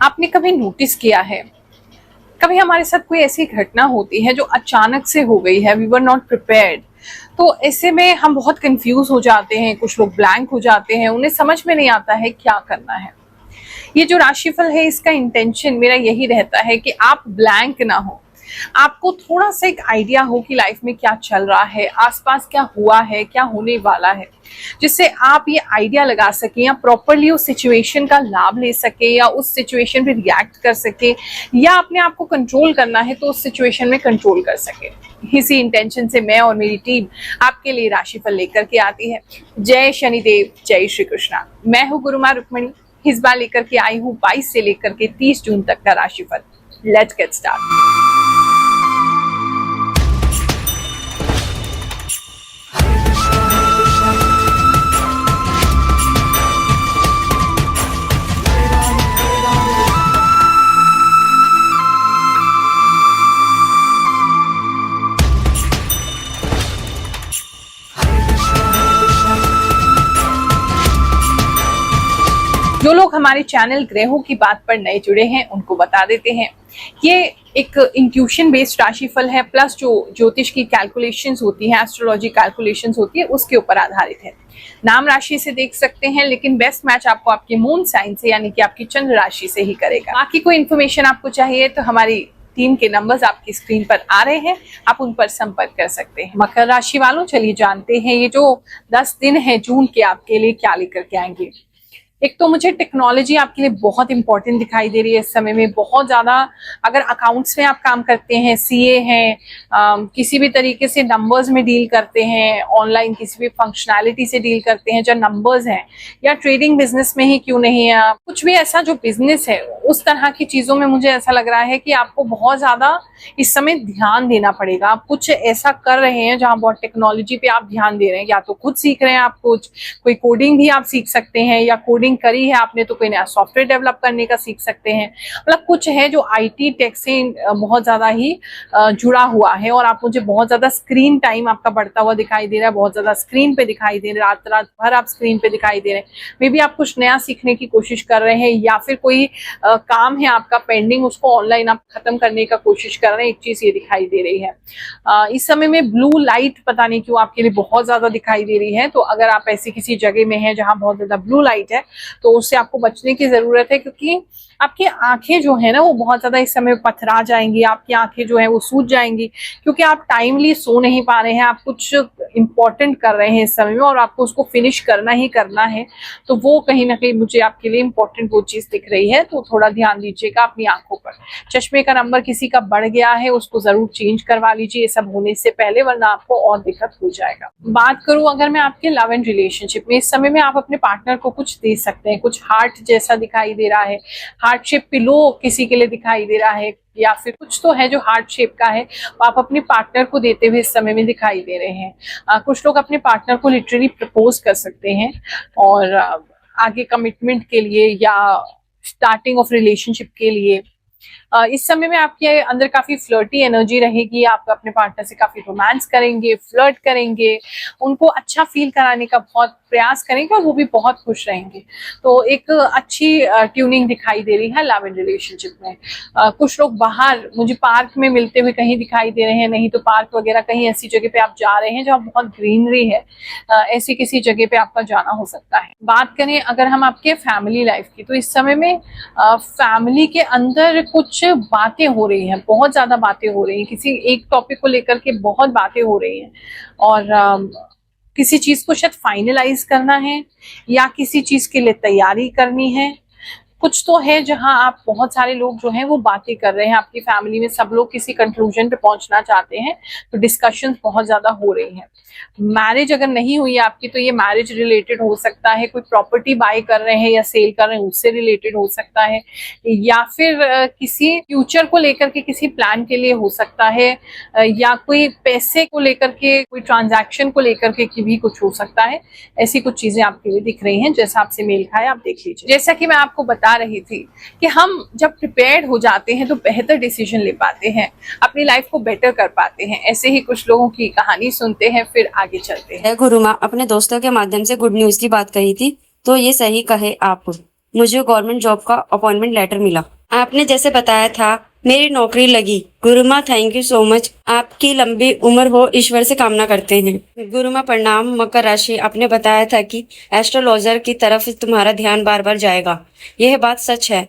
आपने कभी नोटिस किया है, कभी हमारे साथ कोई ऐसी घटना होती है जो अचानक से हो गई है, वी वर नॉट प्रिपेयर्ड, तो ऐसे में हम बहुत कंफ्यूज हो जाते हैं, कुछ लोग ब्लैंक हो जाते हैं, उन्हें समझ में नहीं आता है क्या करना है। ये जो राशिफल है इसका इंटेंशन मेरा यही रहता है कि आप ब्लैंक ना हो, आपको थोड़ा सा एक आइडिया हो कि लाइफ में क्या चल रहा है, आसपास क्या हुआ है, क्या होने वाला है, जिससे आप ये आइडिया लगा सके या प्रॉपरली उस सिचुएशन का लाभ ले सके या उस सिचुएशन पे रिएक्ट कर सके, या अपने आप को कंट्रोल करना है तो उस सिचुएशन में कंट्रोल कर सके। इसी इंटेंशन से मैं और मेरी टीम आपके लिए राशिफल लेकर के आती है। जय शनिदेव, जय श्री कृष्णा। मैं हूँ गुरुमा रुक्मणी, इस बार लेकर के आई हूँ 22 से लेकर के 30 जून तक का राशिफल। Let's get start. जो लोग हमारे चैनल ग्रहों की बात पर नए जुड़े हैं उनको बता देते हैं, ये एक इंट्यूशन बेस्ड राशिफल है, प्लस जो ज्योतिष की कैलकुलेशंस होती है, एस्ट्रोलॉजी कैलकुलेशंस होती है, उसके ऊपर आधारित है। नाम राशि से देख सकते हैं, लेकिन बेस्ट मैच आपको आपके मून साइन से यानी कि आपकी चंद्र राशि से ही करेगा। बाकी कोई इन्फॉर्मेशन आपको चाहिए तो हमारी टीम के नंबर्स आपकी स्क्रीन पर आ रहे हैं, आप उन पर संपर्क कर सकते हैं। मकर राशि वालों, चलिए जानते हैं ये जो 10 दिन है जून के आपके लिए क्या लेकर के आएंगे। एक तो मुझे टेक्नोलॉजी आपके लिए बहुत इंपॉर्टेंट दिखाई दे रही है इस समय में, बहुत ज्यादा। अगर अकाउंट्स में आप काम करते हैं, सीए हैं, किसी भी तरीके से नंबर्स में डील करते हैं, ऑनलाइन किसी भी फंक्शनैलिटी से डील करते हैं जो नंबर्स हैं, या ट्रेडिंग बिजनेस में ही क्यों नहीं है, कुछ भी ऐसा जो बिजनेस है, उस तरह की चीजों में मुझे ऐसा लग रहा है कि आपको बहुत ज्यादा इस समय ध्यान देना पड़ेगा। आप कुछ ऐसा कर रहे हैं जहां बहुत टेक्नोलॉजी पे आप ध्यान दे रहे हैं, या तो खुद सीख रहे हैं, आप कुछ कोई कोडिंग भी आप सीख सकते हैं, या कोडिंग करी है आपने तो कोई नया सॉफ्टवेयर डेवलप करने का सीख सकते हैं। मतलब कुछ है जो आईटी टेक से बहुत ज्यादा ही जुड़ा हुआ है, और आप मुझे बहुत ज्यादा स्क्रीन टाइम आपका बढ़ता हुआ दिखाई दे रहा है, बहुत ज्यादा स्क्रीन पे दिखाई दे रहा है, रात रात भर आप स्क्रीन पे दिखाई दे रहे हैं। मे बी आप कुछ नया सीखने की कोशिश कर रहे हैं, या फिर कोई काम है आपका पेंडिंग, उसको ऑनलाइन आप खत्म करने का कोशिश कर रहे हैं। एक चीज ये दिखाई दे रही है इस समय में ब्लू लाइट पता नहीं क्यों आपके लिए बहुत ज्यादा दिखाई दे रही है, तो अगर आप ऐसी किसी जगह में हैं जहां बहुत ज्यादा ब्लू लाइट है तो उससे आपको बचने की जरूरत है, क्योंकि आपकी आंखें जो है ना वो बहुत ज्यादा इस समय पथरा जाएंगी, आपकी आंखें जो है वो सूज जाएंगी, क्योंकि आप टाइमली सो नहीं पा रहे हैं, आप कुछ इंपॉर्टेंट कर रहे हैं इस समय में और आपको उसको फिनिश करना ही करना है। तो वो कहीं ना कहीं मुझे आपके लिए इंपॉर्टेंट वो चीज दिख रही है, तो थोड़ा ध्यान दीजिएगा अपनी आंखों पर। चश्मे का नंबर किसी का बढ़ गया है, उसको जरूर चेंज करवा लीजिए ये सब होने से पहले, वरना आपको और दिक्कत हो जाएगा। बात करूं अगर मैं आपके लव एंड रिलेशनशिप में, इस समय में आप अपने पार्टनर को कुछ दे सकते हैं, कुछ हार्ट जैसा दिखाई दे रहा है, हार्ट शेप पिलो किसी के लिए दिखाई दे रहा है, या फिर कुछ तो है जो हार्ट शेप का है, वो आप अपने पार्टनर को देते हुए इस समय में दिखाई दे रहे हैं। कुछ लोग अपने पार्टनर को लिटरली प्रपोज कर सकते हैं, और आगे कमिटमेंट के लिए या स्टार्टिंग ऑफ रिलेशनशिप के लिए इस समय में आपके अंदर काफी फ्लर्टी एनर्जी रहेगी। आप अपने पार्टनर से काफी रोमांस करेंगे, फ्लर्ट करेंगे, उनको अच्छा फील कराने का बहुत प्रयास करेंगे, और वो भी बहुत खुश रहेंगे। तो एक अच्छी ट्यूनिंग दिखाई दे रही है लव एंड रिलेशनशिप में। कुछ लोग बाहर मुझे पार्क में मिलते हुए कहीं दिखाई दे रहे हैं, नहीं तो पार्क वगैरह कहीं ऐसी जगह पे आप जा रहे हैं जहाँ बहुत ग्रीनरी है, ऐसी किसी जगह पे आपका जाना हो सकता है। बात करें अगर हम आपके फैमिली लाइफ की, तो इस समय में फैमिली के अंदर कुछ बातें हो रही हैं, बहुत ज्यादा बातें हो रही हैं, किसी एक टॉपिक को लेकर के बहुत बातें हो रही हैं, और किसी चीज को शायद फाइनलाइज करना है या किसी चीज के लिए तैयारी करनी है। कुछ तो है जहां आप बहुत सारे लोग जो हैं वो बातें कर रहे हैं, आपकी फैमिली में सब लोग किसी कंक्लूजन पे पहुंचना चाहते हैं, तो डिस्कशंस बहुत ज्यादा हो रही हैं। मैरिज अगर नहीं हुई है आपकी तो ये मैरिज रिलेटेड हो सकता है, कोई प्रॉपर्टी बाय कर रहे हैं या सेल कर रहे हैं उससे रिलेटेड हो सकता है, या फिर किसी फ्यूचर को लेकर के किसी प्लान के लिए हो सकता है, या कोई पैसे को लेकर के कोई ट्रांजैक्शन को लेकर के भी कुछ हो सकता है। ऐसी कुछ चीजें आपके लिए दिख रही हैं, जैसा आपसे मेल खाए आप देख लीजिए। जैसा कि मैं आपको बता रही थी कि हम जब प्रिपेयर्ड हो जाते हैं तो बेहतर डिसीजन ले पाते हैं, अपनी लाइफ को बेटर कर पाते हैं। ऐसे ही कुछ लोगों की कहानी सुनते हैं, फिर आगे चलते हैं। गुरु माँ अपने दोस्तों के माध्यम से गुड न्यूज की बात कही थी, तो ये सही कहे आप? मुझे गवर्नमेंट जॉब का अपॉइंटमेंट लेटर मिला। आपने जैसे बताया था मेरी नौकरी लगी। गुरु माँ थैंक यू सो मच। आपकी लंबी उम्र हो ईश्वर से कामना करते हैं। गुरु माँ प्रणाम। मकर राशि, आपने बताया था कि एस्ट्रोलॉजर की तरफ तुम्हारा ध्यान बार बार जाएगा। यह बात सच है।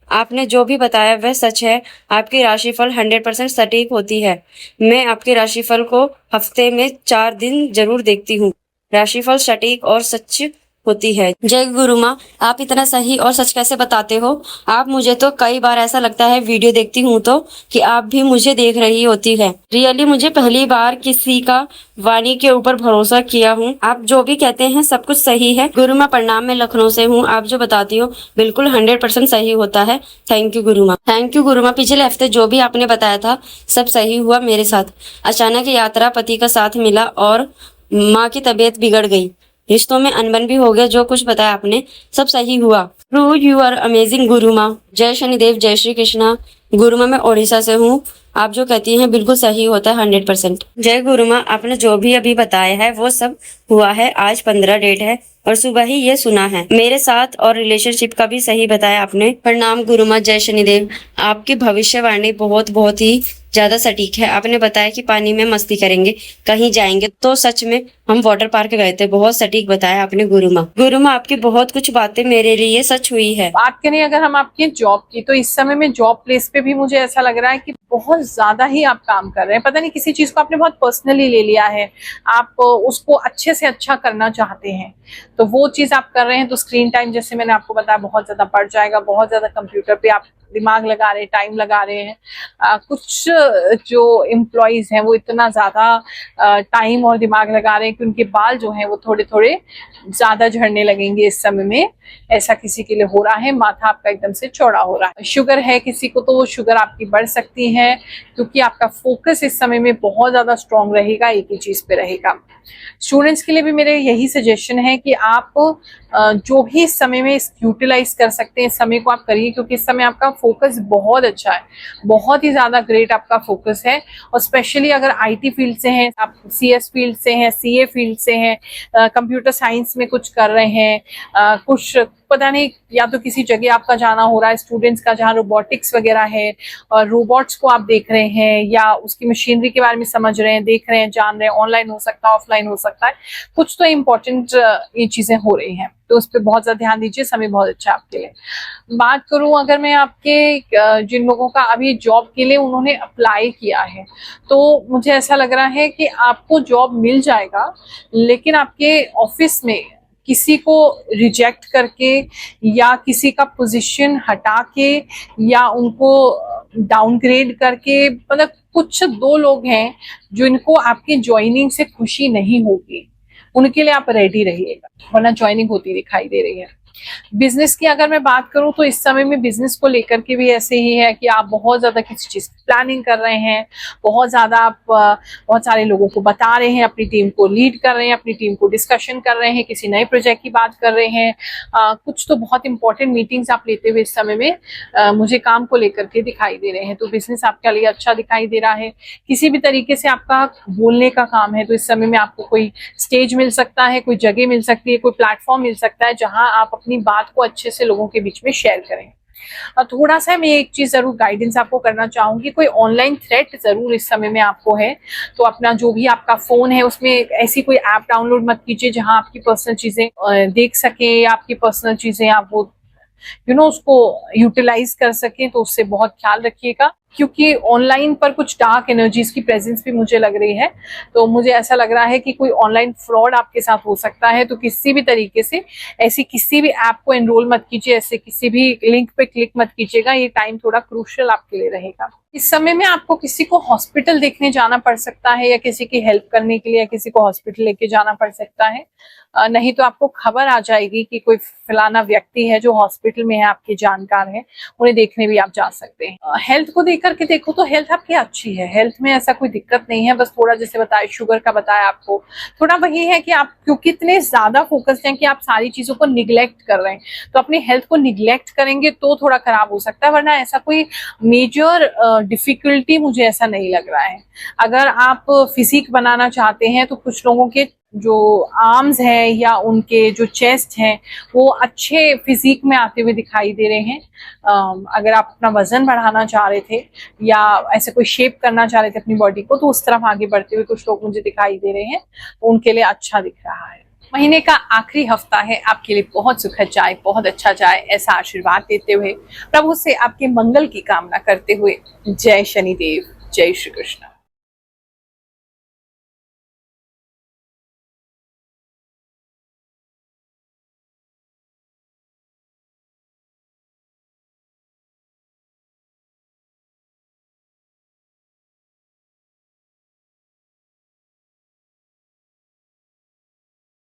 आपने जो भी बताया वह सच है। आपकी राशिफल 100% सटीक होती है। मैं आपके राशिफल को हफ्ते में 4 दिन जरूर देखती हूँ। राशिफल सटीक और सच होती है। जय गुरु माँ, आप इतना सही और सच कैसे बताते हो? आप मुझे तो कई बार ऐसा लगता है वीडियो देखती हूँ तो कि आप भी मुझे देख रही होती है। रियली मुझे पहली बार किसी का वाणी के ऊपर भरोसा किया हूँ। आप जो भी कहते हैं सब कुछ सही है। गुरु माँ प्रणाम, मैं लखनऊ से हूँ। आप जो बताती हो बिल्कुल 100% सही होता है। थैंक यू गुरु माँ। थैंक यू गुरु माँ। पिछले हफ्ते जो भी आपने बताया था सब सही हुआ मेरे साथ। अचानक यात्रा, पति का साथ मिला और माँ की तबीयत बिगड़ गई। रिश्तों में अनबन भी हो गया। जो कुछ बताया आपने सब सही हुआ। ट्रू यू आर अमेजिंग गुरु माँ। जय शनिदेव, जय श्री कृष्णा। गुरु माँ मैं ओडिशा से हूँ। आप जो कहती हैं बिल्कुल सही होता है 100%। जय गुरु माँ, आपने जो भी अभी बताया है वो सब हुआ है। आज 15 डेट है और सुबह ही ये सुना है। मेरे साथ और रिलेशनशिप का भी सही बताया आपने। प्रणाम गुरु माँ, जय शनिदेव। आपकी भविष्यवाणी बहुत बहुत ही ज्यादा सटीक है। आपने बताया कि पानी में मस्ती करेंगे, कहीं जाएंगे, तो सच में हम वाटर पार्क गए थे। बहुत सटीक बताया आपने गुरु माँ। गुरु माँ आपकी बहुत कुछ बातें मेरे लिए सच हुई है। बात करें अगर हम आपकी जॉब की, तो इस समय में जॉब प्लेस पे भी मुझे ऐसा लग रहा है कि बहुत ज्यादा ही आप काम कर रहे हैं। पता नहीं किसी चीज को आपने बहुत पर्सनली ले लिया है, आप उसको अच्छे से अच्छा करना चाहते हैं, तो वो चीज आप कर रहे हैं। तो स्क्रीन टाइम जैसे मैंने आपको बताया बहुत ज्यादा बढ़ जाएगा। बहुत ज्यादा कंप्यूटर पे आप दिमाग लगा रहे हैं, टाइम लगा रहे हैं। कुछ जो एम्प्लॉयज हैं वो इतना ज्यादा टाइम और दिमाग लगा रहे हैं कि उनके बाल जो हैं वो थोड़े थोड़े ज्यादा झड़ने लगेंगे इस समय में। ऐसा किसी के लिए हो रहा है। माथा आपका एकदम से चौड़ा हो रहा है। शुगर है किसी को तो वो शुगर आपकी बढ़ सकती है, क्योंकि आपका फोकस इस समय में बहुत ज्यादा स्ट्रांग रहेगा, एक ही चीज पे रहेगा। स्टूडेंट्स के लिए भी मेरे यही सजेशन है कि आप जो भी इस समय में यूटिलाइज कर सकते हैं इस समय को आप करिए, क्योंकि इस समय आपका फोकस बहुत अच्छा है, बहुत ही ज्यादा ग्रेट आपका फोकस है। और स्पेशली अगर आईटी फील्ड से हैं, आप सीएस फील्ड से हैं, सीए फील्ड से हैं, कंप्यूटर साइंस में कुछ कर रहे हैं, कुछ पता नहीं, या तो किसी जगह आपका जाना हो रहा है स्टूडेंट्स का जहाँ रोबोटिक्स वगैरह है, और रोबोट्स को आप देख रहे हैं या उसकी मशीनरी के बारे में समझ रहे हैं, देख रहे हैं, जान रहे हैं। ऑनलाइन हो सकता है, ऑफलाइन हो सकता है, कुछ तो इम्पोर्टेंट ये चीजें हो रही हैं, तो उस पर बहुत ज्यादा ध्यान दीजिए। समय बहुत अच्छा है आपके लिए। बात करूं अगर मैं आपके जिन लोगों का अभी जॉब के लिए उन्होंने अप्लाई किया है, तो मुझे ऐसा लग रहा है कि आपको जॉब मिल जाएगा, लेकिन आपके ऑफिस में किसी को रिजेक्ट करके या किसी का पोजीशन हटा के या उनको डाउनग्रेड करके, मतलब कुछ 2 लोग हैं जो इनको आपकी ज्वाइनिंग से खुशी नहीं होगी, उनके लिए आप रेडी रहिएगा, वरना ज्वाइनिंग होती दिखाई दे रही है। बिजनेस की अगर मैं बात करूं तो इस समय में बिजनेस को लेकर के भी ऐसे ही है कि आप बहुत ज्यादा किसी चीज की प्लानिंग कर रहे हैं, बहुत ज्यादा आप बहुत सारे लोगों को बता रहे हैं, अपनी टीम को लीड कर रहे हैं, अपनी टीम को डिस्कशन कर रहे हैं, किसी नए प्रोजेक्ट की बात कर रहे हैं। कुछ तो बहुत इंपॉर्टेंट मीटिंग्स आप लेते हुए इस समय में मुझे काम को लेकर के दिखाई दे रहे हैं, तो बिजनेस आपके लिए अच्छा दिखाई दे रहा है। किसी भी तरीके से आपका बोलने का काम है, तो इस समय में आपको कोई स्टेज मिल सकता है, कोई जगह मिल सकती है, कोई प्लेटफॉर्म मिल सकता है जहां आप अपनी बात को अच्छे से लोगों के बीच में शेयर करें। और थोड़ा सा मैं एक चीज जरूर गाइडेंस आपको करना चाहूंगी, कोई ऑनलाइन थ्रेट जरूर इस समय में आपको है, तो अपना जो भी आपका फोन है उसमें ऐसी कोई ऐप डाउनलोड मत कीजिए जहां आपकी पर्सनल चीजें देख सके, या आपकी पर्सनल चीजें आप वो उसको यूटिलाइज कर सकें, तो उससे बहुत ख्याल रखिएगा, क्योंकि ऑनलाइन पर कुछ डार्क एनर्जीज की प्रेजेंस भी मुझे लग रही है। तो मुझे ऐसा लग रहा है कि कोई ऑनलाइन फ्रॉड आपके साथ हो सकता है, तो किसी भी तरीके से ऐसी किसी भी ऐप को एनरोल मत कीजिए, ऐसे किसी भी लिंक पे क्लिक मत कीजिएगा। ये टाइम थोड़ा क्रूशियल आपके लिए रहेगा। इस समय में आपको किसी को हॉस्पिटल देखने जाना पड़ सकता है, या किसी की हेल्प करने के लिए या किसी को हॉस्पिटल लेके जाना पड़ सकता है। नहीं तो आपको खबर आ जाएगी कि कोई फलाना व्यक्ति है जो हॉस्पिटल में है, आपके जानकार है, उन्हें देखने भी आप जा सकते हैं। हेल्थ को देख करके देखो तो हेल्थ आपकी अच्छी है, हेल्थ में ऐसा कोई दिक्कत नहीं है। बस थोड़ा जैसे बताया, शुगर का बताया आपको, थोड़ा वही है कि आप क्योंकि इतने ज्यादा फोकस्ड हैं कि आप सारी चीजों को निग्लेक्ट कर रहे हैं, तो अपनी हेल्थ को निग्लेक्ट करेंगे तो थोड़ा खराब हो सकता है, वरना ऐसा कोई मेजर डिफिकल्टी मुझे ऐसा नहीं लग रहा है। अगर आप फिजिक बनाना चाहते हैं तो कुछ लोगों के जो आर्म्स है या उनके जो चेस्ट है वो अच्छे फिजिक में आते हुए दिखाई दे रहे हैं। अगर आप अपना वजन बढ़ाना चाह रहे थे या ऐसे कोई शेप करना चाह रहे थे अपनी बॉडी को, तो उस तरफ आगे बढ़ते हुए कुछ लोग मुझे दिखाई दे रहे हैं, तो उनके लिए अच्छा दिख रहा है। महीने का आखिरी हफ्ता है, आपके लिए बहुत सुखद जाए, बहुत अच्छा जाए, ऐसा आशीर्वाद देते हुए प्रभु से आपके मंगल की कामना करते हुए, जय शनिदेव, जय श्री कृष्ण।